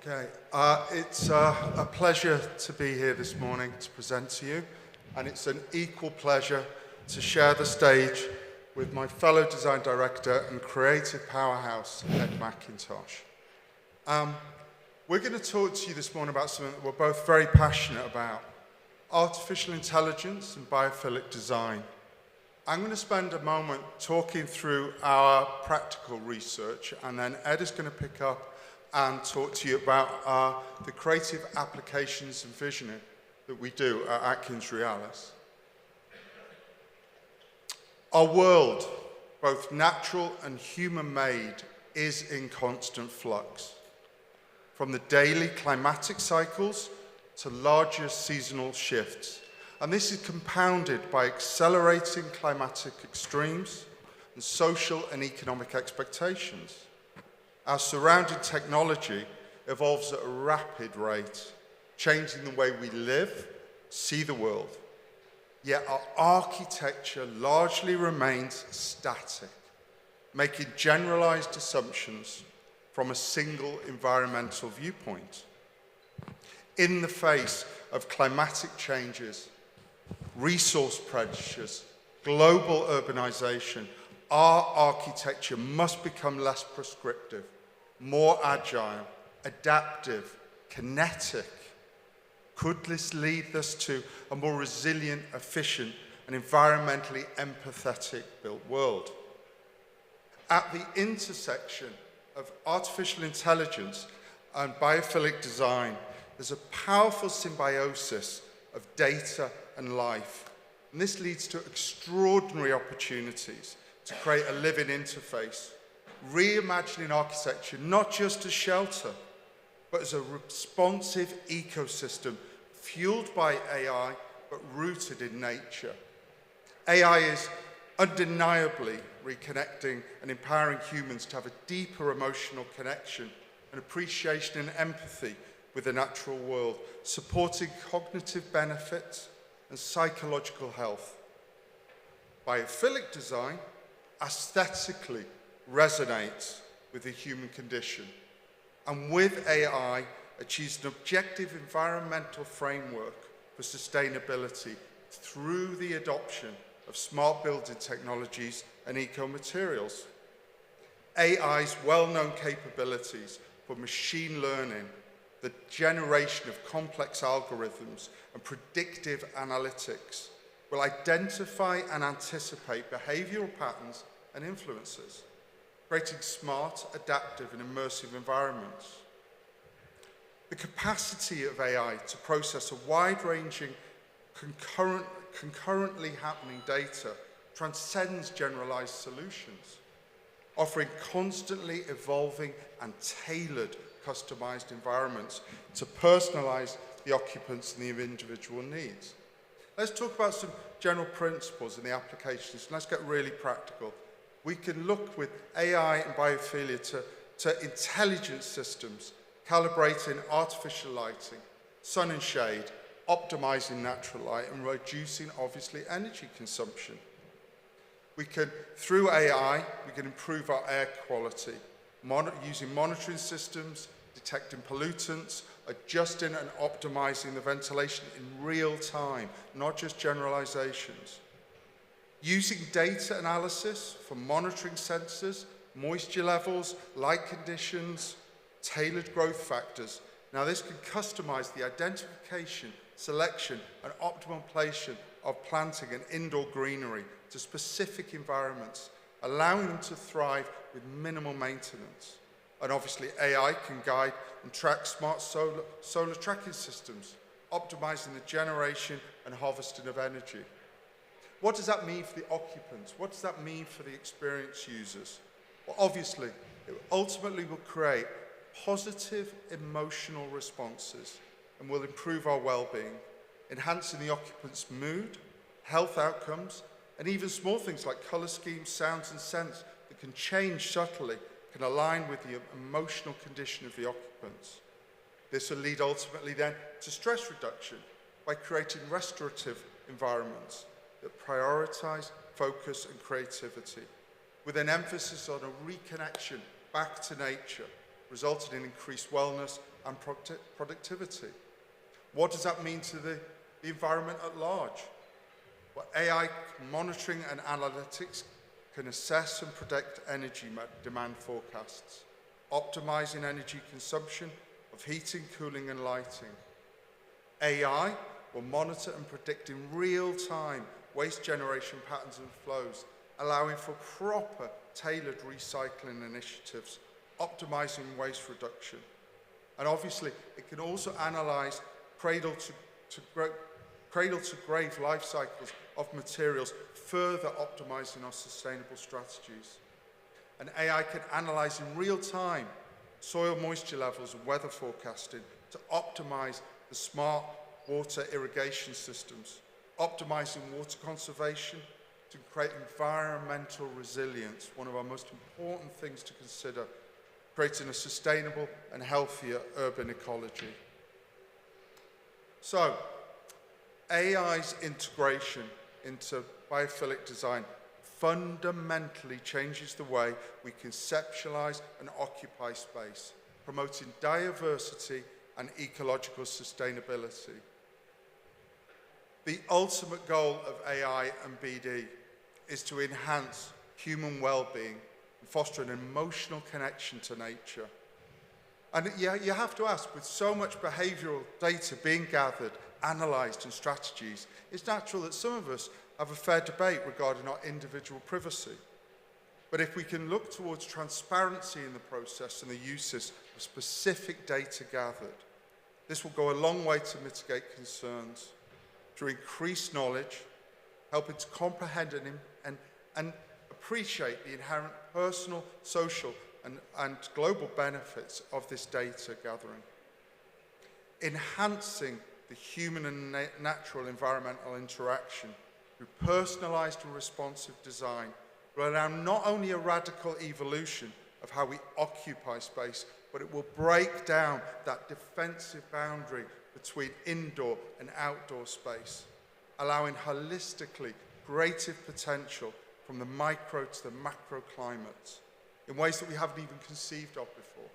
Okay, it's a pleasure to be here this morning to present to you, and it's an equal pleasure to share the stage with my fellow design director and creative powerhouse, Ed McIntosh. We're going to talk to you this morning about something that we're both very passionate about: artificial intelligence and biophilic design. I'm going to spend a moment talking through our practical research, and then Ed is going to pick up and talk to you about the creative applications and visioning that we do at Atkins Realis. Our world, both natural and human-made, is in constant flux. From the daily climatic cycles to larger seasonal shifts. And this is compounded by accelerating climatic extremes and social and economic expectations. Our surrounding technology evolves at a rapid rate, changing the way we live, see the world. Yet our architecture largely remains static, making generalized assumptions from a single environmental viewpoint. In the face of climatic changes, resource pressures, global urbanization, our architecture must become less prescriptive, more agile, adaptive, kinetic. Could this lead us to a more resilient, efficient, and environmentally empathetic built world? At the intersection of artificial intelligence and biophilic design, there's a powerful symbiosis of data and life. And this leads to extraordinary opportunities to create a living interface, reimagining architecture not just as shelter, but as a responsive ecosystem fueled by AI, but rooted in nature. AI is undeniably reconnecting and empowering humans to have a deeper emotional connection and appreciation and empathy with the natural world, supporting cognitive benefits and psychological health. Biophilic design aesthetically resonates with the human condition, and with AI achieves an objective environmental framework for sustainability through the adoption of smart building technologies and eco-materials. AI's well-known capabilities for machine learning, the generation of complex algorithms and predictive analytics will identify and anticipate behavioral patterns and influences, creating smart, adaptive, and immersive environments. The capacity of AI to process a wide-ranging, concurrently happening data transcends generalized solutions, offering constantly evolving and tailored, customized environments to personalize the occupants and the individual needs. Let's talk about some general principles in the applications. Let's get really practical. We can look with AI and biophilia to intelligent systems, calibrating artificial lighting, sun and shade, optimizing natural light, and reducing, obviously, energy consumption. We can, through AI, we can improve our air quality, using monitoring systems, detecting pollutants, adjusting and optimizing the ventilation in real time, not just generalizations. Using data analysis for monitoring sensors, moisture levels, light conditions, tailored growth factors. Now this can customize the identification, selection, and optimal placement of planting and indoor greenery to specific environments, allowing them to thrive with minimal maintenance. And obviously AI can guide and track smart solar tracking systems, optimizing the generation and harvesting of energy. What does that mean for the occupants? What does that mean for the experience users? Well, obviously, it ultimately will create positive emotional responses and will improve our well-being, enhancing the occupant's mood, health outcomes, and even small things like color schemes, sounds, and scents that can change subtly can align with the emotional condition of the occupants. This will lead ultimately then to stress reduction by creating restorative environments that prioritize focus and creativity, with an emphasis on a reconnection back to nature, resulting in increased wellness and productivity. What does that mean to the environment at large? Well, AI monitoring and analytics can assess and predict energy demand forecasts, optimizing energy consumption of heating, cooling, and lighting. AI will monitor and predict in real time waste generation patterns and flows, allowing for proper tailored recycling initiatives, optimizing waste reduction. And obviously, it can also analyze cradle to grave life cycles of materials, further optimizing our sustainable strategies. And AI can analyze in real time soil moisture levels and weather forecasting to optimize the smart water irrigation systems, optimizing water conservation to create environmental resilience, one of our most important things to consider, creating a sustainable and healthier urban ecology. So, AI's integration into biophilic design fundamentally changes the way we conceptualize and occupy space, promoting diversity and ecological sustainability. The ultimate goal of AI and BD is to enhance human well-being and foster an emotional connection to nature. And yeah, you have to ask, with so much behavioral data being gathered, analysed and strategies, it's natural that some of us have a fair debate regarding our individual privacy. But if we can look towards transparency in the process and the uses of specific data gathered, this will go a long way to mitigate concerns through increased knowledge, helping to comprehend and appreciate the inherent personal, social, and global benefits of this data gathering. Enhancing the human and natural environmental interaction through personalized and responsive design will allow not only a radical evolution of how we occupy space, but it will break down that defensive boundary between indoor and outdoor space, allowing holistically creative potential from the micro to the macro climates in ways that we haven't even conceived of before.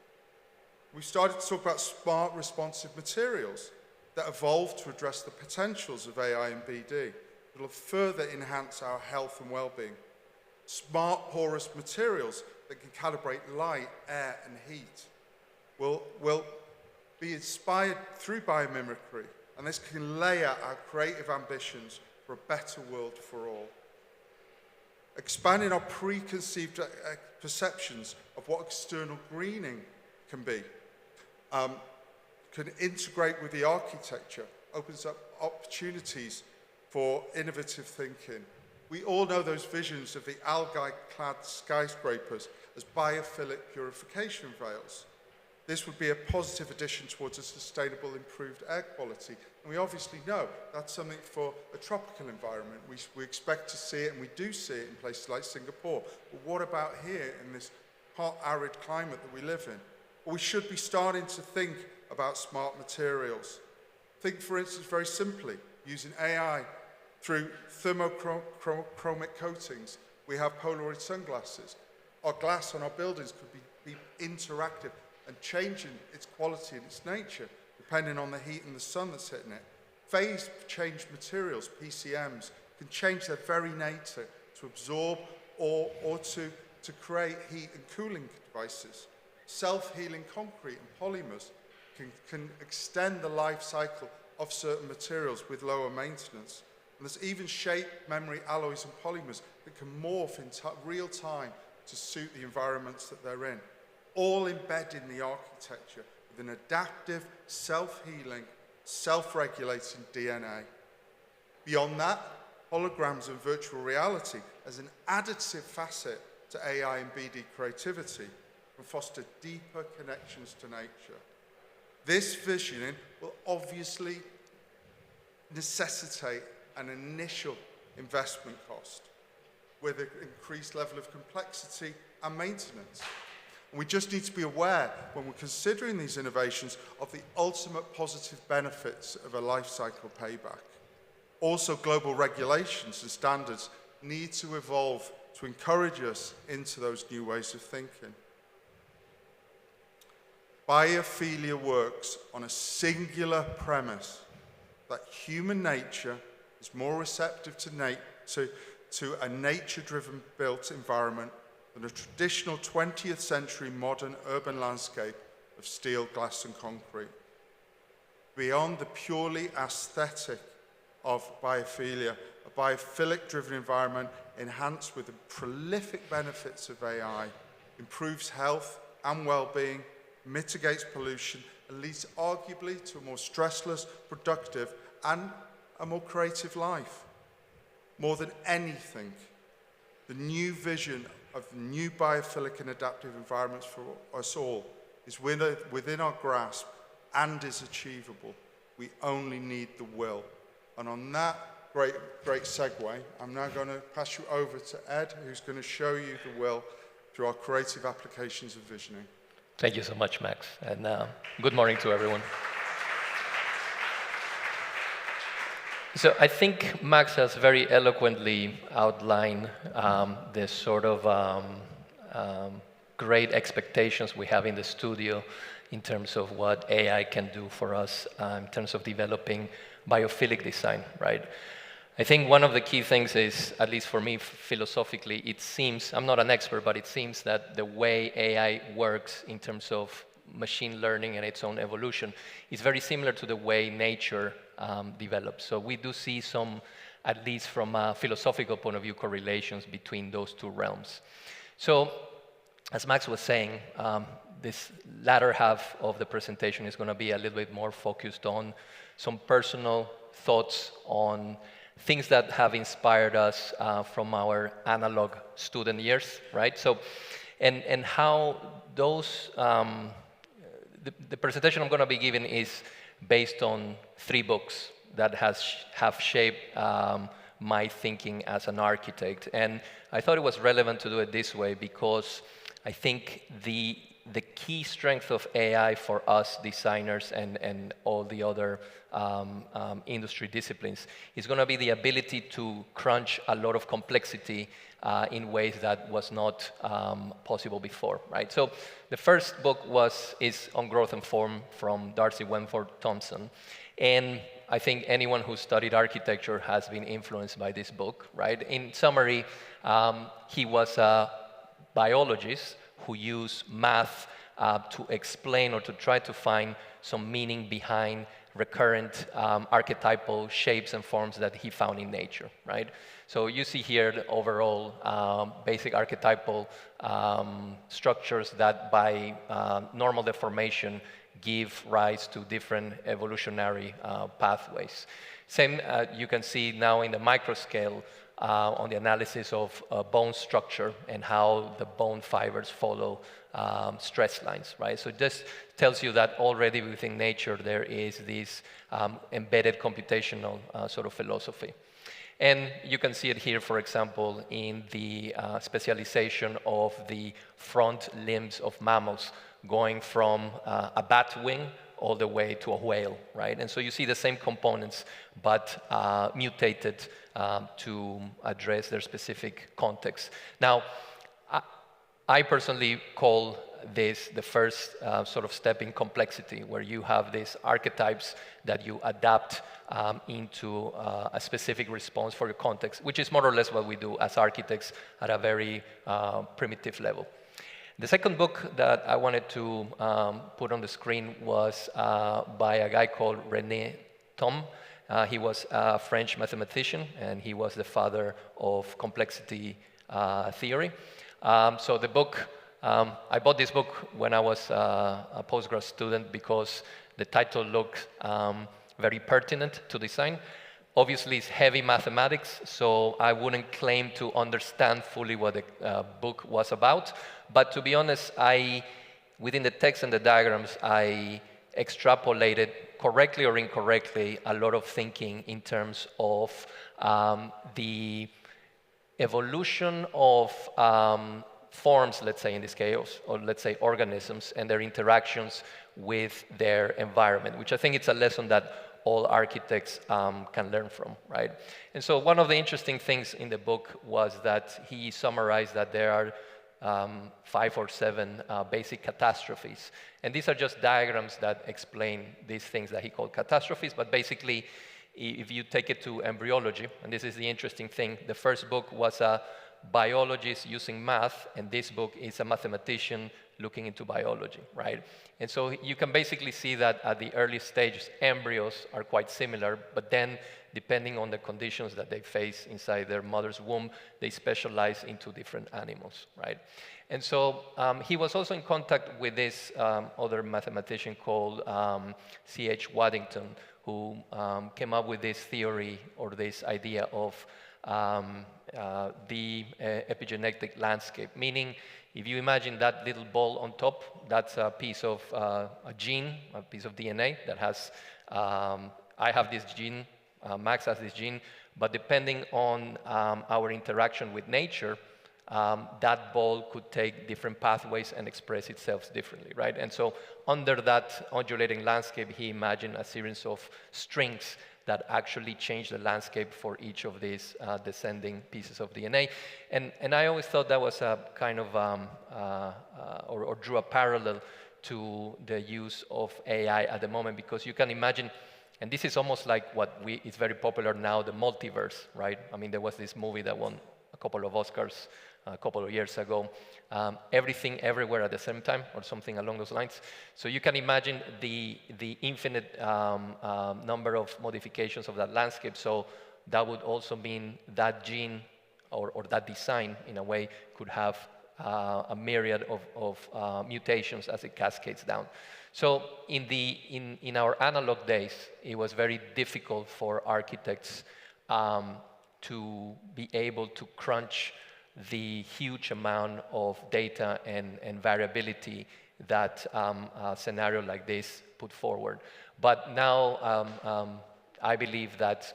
We've started to talk about smart responsive materials that evolve to address the potentials of AI and BD that will further enhance our health and well-being. Smart porous materials that can calibrate light, air, and heat will be inspired through biomimicry, and this can layer our creative ambitions for a better world for all. Expanding our preconceived perceptions of what external greening can be, can integrate with the architecture, opens up opportunities for innovative thinking. We all know those visions of the algae-clad skyscrapers as biophilic purification veils. This would be a positive addition towards a sustainable, improved air quality. And we obviously know that's something for a tropical environment. We expect to see it, and we do see it in places like Singapore. But what about here in this hot, arid climate that we live in? Well, we should be starting to think about smart materials. Think, for instance, very simply, using AI through thermochromic coatings. We have Polaroid sunglasses. Our glass on our buildings could be interactive and changing its quality and its nature, depending on the heat and the sun that's hitting it. Phase change materials, PCMs, can change their very nature to absorb or to create heat and cooling devices. Self-healing concrete and polymers can extend the life cycle of certain materials with lower maintenance. And there's even shape, memory, alloys, and polymers that can morph in real time to suit the environments that they're in, all embedded in the architecture with an adaptive, self-healing, self-regulating DNA. Beyond that, holograms and virtual reality as an additive facet to AI and BD creativity can foster deeper connections to nature. This visioning will obviously necessitate an initial investment cost with an increased level of complexity and maintenance. And we just need to be aware when we're considering these innovations of the ultimate positive benefits of a life cycle payback. Also, global regulations and standards need to evolve to encourage us into those new ways of thinking. biophilia works on a singular premise that human nature is more receptive to a nature-driven built environment than a traditional 20th century modern urban landscape of steel, glass and concrete. Beyond the purely aesthetic of biophilia, a biophilic-driven environment enhanced with the prolific benefits of AI improves health and well-being, mitigates pollution, and leads arguably to a more stressless, productive, and a more creative life. More than anything, the new vision of new biophilic and adaptive environments for us all is within our grasp and is achievable. We only need the will. And on that great segue, I'm now going to pass you over to Ed, who's going to show you the will through our creative applications of visioning. Thank you so much, Max, and good morning to everyone. So I think Max has very eloquently outlined the sort of great expectations we have in the studio in terms of what AI can do for us in terms of developing biophilic design, right? I think one of the key things is, at least for me philosophically, it seems, I'm not an expert, but it seems that the way AI works in terms of machine learning and its own evolution is very similar to the way nature develops. So we do see some, at least from a philosophical point of view, correlations between those two realms. So, as Max was saying, this latter half of the presentation is going to be a little bit more focused on some personal thoughts on things that have inspired us from our analog student years, right? So, and how those, the presentation I'm going to be giving is based on 3 books that have shaped my thinking as an architect. And I thought it was relevant to do it this way because I think the key strength of AI for us designers and all the other industry disciplines is going to be the ability to crunch a lot of complexity in ways that was not possible before, right? So the first book is On Growth and Form from Darcy Wentworth Thompson. And I think anyone who studied architecture has been influenced by this book, right? In summary, he was a biologist who used math to explain or to try to find some meaning behind recurrent archetypal shapes and forms that he found in nature, right? So you see here the overall basic archetypal structures that by normal deformation give rise to different evolutionary pathways. Same you can see now in the micro scale on the analysis of bone structure and how the bone fibers follow stress lines, right? So this tells you that already within nature there is this embedded computational sort of philosophy. And you can see it here, for example, in the specialization of the front limbs of mammals, going from a bat wing all the way to a whale, right? And so you see the same components, but mutated to address their specific context. Now, I personally call this the first sort of step in complexity, where you have these archetypes that you adapt into a specific response for your context, which is more or less what we do as architects at a very primitive level. The second book that I wanted to put on the screen was by a guy called René Thom. He was a French mathematician, and he was the father of complexity theory. So the book, I bought this book when I was a postgrad student because the title looked very pertinent to design. Obviously, it's heavy mathematics, so I wouldn't claim to understand fully what the book was about. But to be honest, within the text and the diagrams, I extrapolated, correctly or incorrectly, a lot of thinking in terms of the evolution of forms, let's say in this case, or let's say organisms, and their interactions with their environment, which I think it's a lesson that all architects can learn from, right? And so one of the interesting things in the book was that he summarized that there are 5 or 7 basic catastrophes. And these are just diagrams that explain these things that he called catastrophes, but basically, if you take it to embryology, and this is the interesting thing, the first book was a biologist using math, and this book is a mathematician looking into biology, right? And so you can basically see that at the early stages, embryos are quite similar, but then depending on the conditions that they face inside their mother's womb, they specialize into different animals, right? And so he was also in contact with this other mathematician called C.H. Waddington, who came up with this theory or this idea of the epigenetic landscape, meaning if you imagine that little ball on top, that's a piece of a gene, a piece of DNA that has, I have this gene, Max has this gene, but depending on our interaction with nature, that ball could take different pathways and express itself differently, right? And so under that undulating landscape, he imagined a series of strings that actually change the landscape for each of these descending pieces of DNA. And I always thought that was a kind of, or drew a parallel to the use of AI at the moment, because you can imagine, and this is almost like what is very popular now, the multiverse, right? I mean, there was this movie that won a couple of Oscars a couple of years ago, Everything Everywhere at the Same Time, or something along those lines. So you can imagine the infinite number of modifications of that landscape. So that would also mean that gene or that design, in a way, could have a myriad of mutations as it cascades down. So in our analog days, it was very difficult for architects to be able to crunch the huge amount of data and variability that a scenario like this put forward. But now I believe that,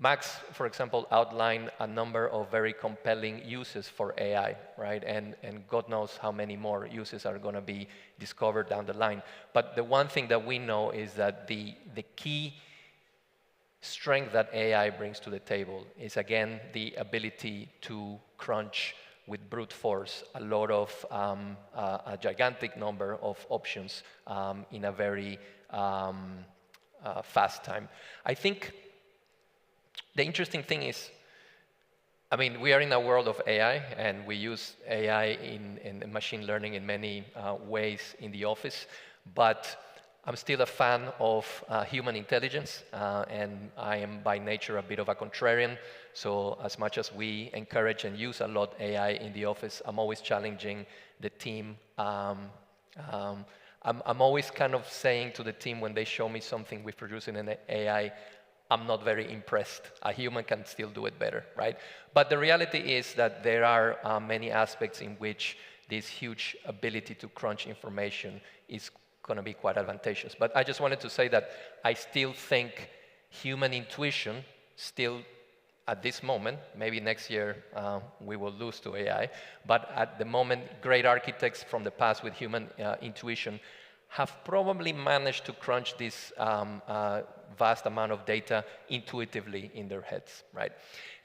Max, for example, outlined a number of very compelling uses for AI, right? And God knows how many more uses are going to be discovered down the line. But the one thing that we know is that the key strength that AI brings to the table is, again, the ability to crunch with brute force a lot of a gigantic number of options in a very fast time. I think the interesting thing is, I mean, we are in a world of AI, and we use AI in machine learning in many ways in the office, but I'm still a fan of human intelligence, and I am by nature a bit of a contrarian. So as much as we encourage and use a lot AI in the office, I'm always challenging the team. I'm always kind of saying to the team when they show me something we produce in an AI, I'm not very impressed. A human can still do it better, right? But the reality is that there are many aspects in which this huge ability to crunch information is going to be quite advantageous. But I just wanted to say that I still think human intuition still, at this moment, maybe next year we will lose to AI, but at the moment, great architects from the past with human intuition have probably managed to crunch this vast amount of data intuitively in their heads, right?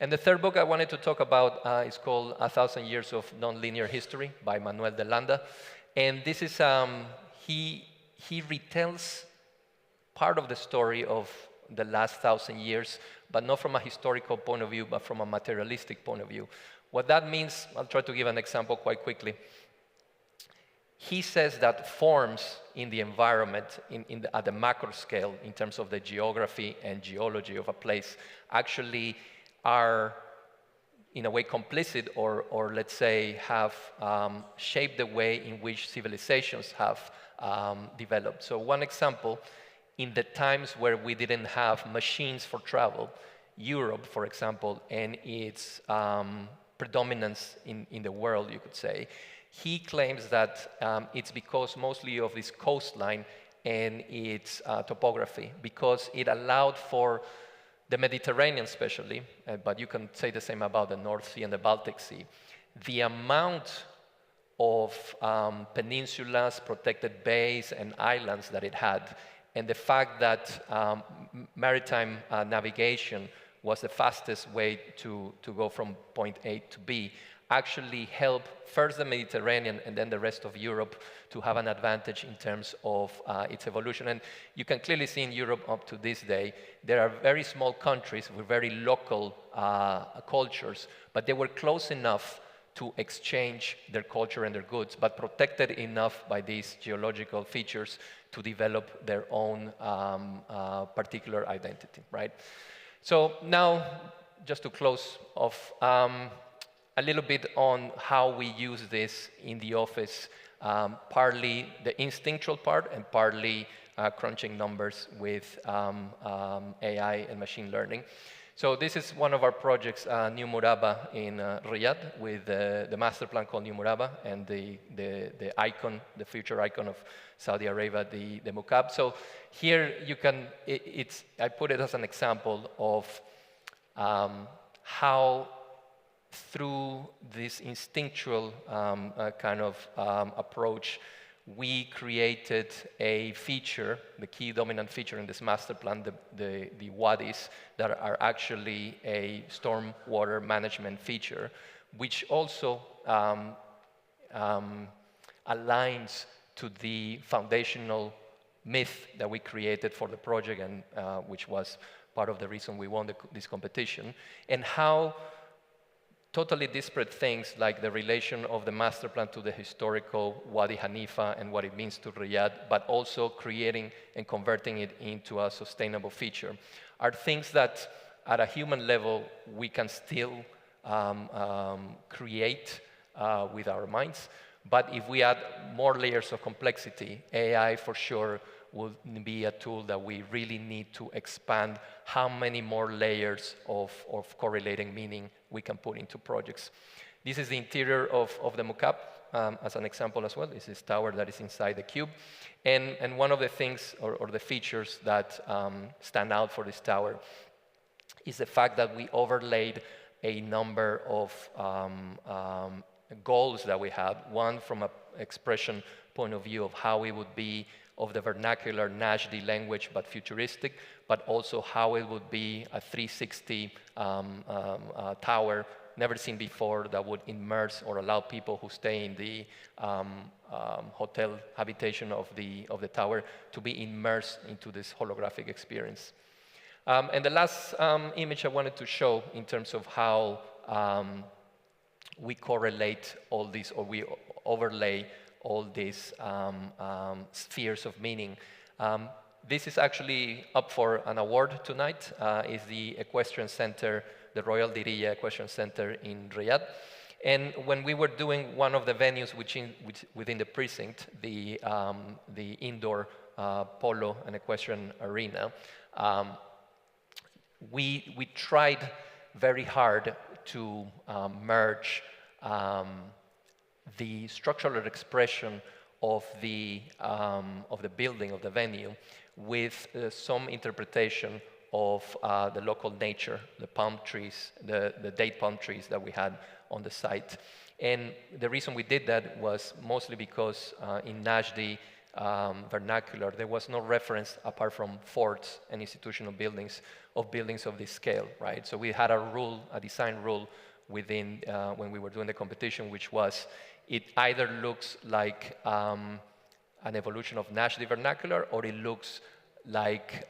And the third book I wanted to talk about is called 1,000 Years of Nonlinear History by Manuel de Landa. And this is, he retells part of the story of the last 1,000 years, but not from a historical point of view, but from a materialistic point of view. What that means, I'll try to give an example quite quickly. He says that forms in the environment, at the macro scale, in terms of the geography and geology of a place, actually are, in a way, complicit or let's say, have shaped the way in which civilizations have developed. So one example, in the times where we didn't have machines for travel, Europe, for example, and its predominance in the world, you could say, he claims that it's because mostly of this coastline and its topography, because it allowed for the Mediterranean especially, but you can say the same about the North Sea and the Baltic Sea. The amount of peninsulas, protected bays, and islands that it had, and the fact that maritime navigation was the fastest way to go from point A to B, actually help first the Mediterranean and then the rest of Europe to have an advantage in terms of its evolution. And you can clearly see in Europe up to this day, there are very small countries with very local cultures, but they were close enough to exchange their culture and their goods, but protected enough by these geological features to develop their own particular identity, right? So now, just to close off, a little bit on how we use this in the office, partly the instinctual part and partly crunching numbers with AI and machine learning. So this is one of our projects, New Muraba in Riyadh, with the master plan called New Muraba and the icon, the future icon of Saudi Arabia, the Muqab. So here you can, I put it as an example of how through this instinctual kind of approach, we created a feature, the key dominant feature in this master plan, the wadis, that are actually a stormwater management feature, which also aligns to the foundational myth that we created for the project, and which was part of the reason we won this competition, and how totally disparate things like the relation of the master plan to the historical Wadi Hanifa and what it means to Riyadh, but also creating and converting it into a sustainable feature, are things that at a human level we can still create with our minds. But if we add more layers of complexity, AI for sure will be a tool that we really need to expand how many more layers of correlating meaning we can put into projects. This is the interior of the Muqab, as an example as well. This is tower that is inside the cube. And one of the things, or the features that stand out for this tower is the fact that we overlaid a number of goals that we had. One from an expression point of view of how it would be of the vernacular Najdi language, but futuristic, but also how it would be a 360 tower, never seen before, that would immerse or allow people who stay in the hotel habitation of the tower to be immersed into this holographic experience. And the last image I wanted to show in terms of how we correlate all these, or we overlay all these spheres of meaning. This is actually up for an award tonight. It's the Equestrian Center, the Royal Diriyah Equestrian Center in Riyadh. And when we were doing one of the venues within the precinct, the indoor polo and equestrian arena, we tried very hard to merge the structural expression of the building, of the venue, with some interpretation of the local nature, the palm trees, the date palm trees that we had on the site. And the reason we did that was mostly because in Najdi vernacular, there was no reference apart from forts and institutional buildings of this scale, right? So we had a rule, a design rule within, when we were doing the competition, which was, it either looks like an evolution of Najdi vernacular, or it looks like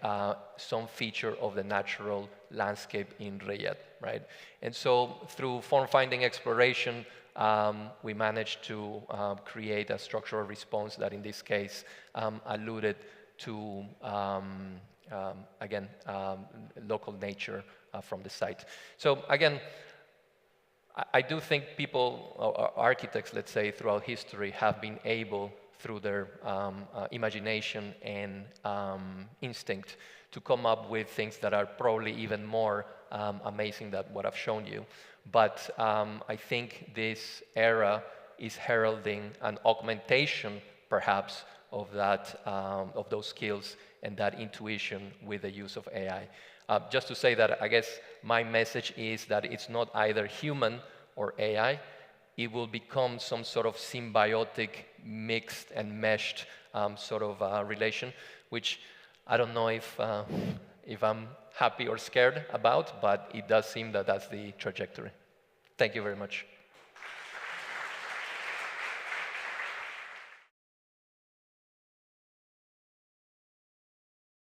some feature of the natural landscape in Riyadh, right? And so through form-finding exploration, we managed to create a structural response that in this case alluded to, again, local nature from the site. So again, I do think people, or architects, let's say, throughout history have been able, through their imagination and instinct, to come up with things that are probably even more amazing than what I've shown you. But I think this era is heralding an augmentation, perhaps, of that, of those skills and that intuition with the use of AI. Just to say that, I guess my message is that it's not either human or AI. It will become some sort of symbiotic, mixed and meshed sort of relation, which I don't know if if I'm happy or scared about, but it does seem that that's the trajectory. Thank you very much.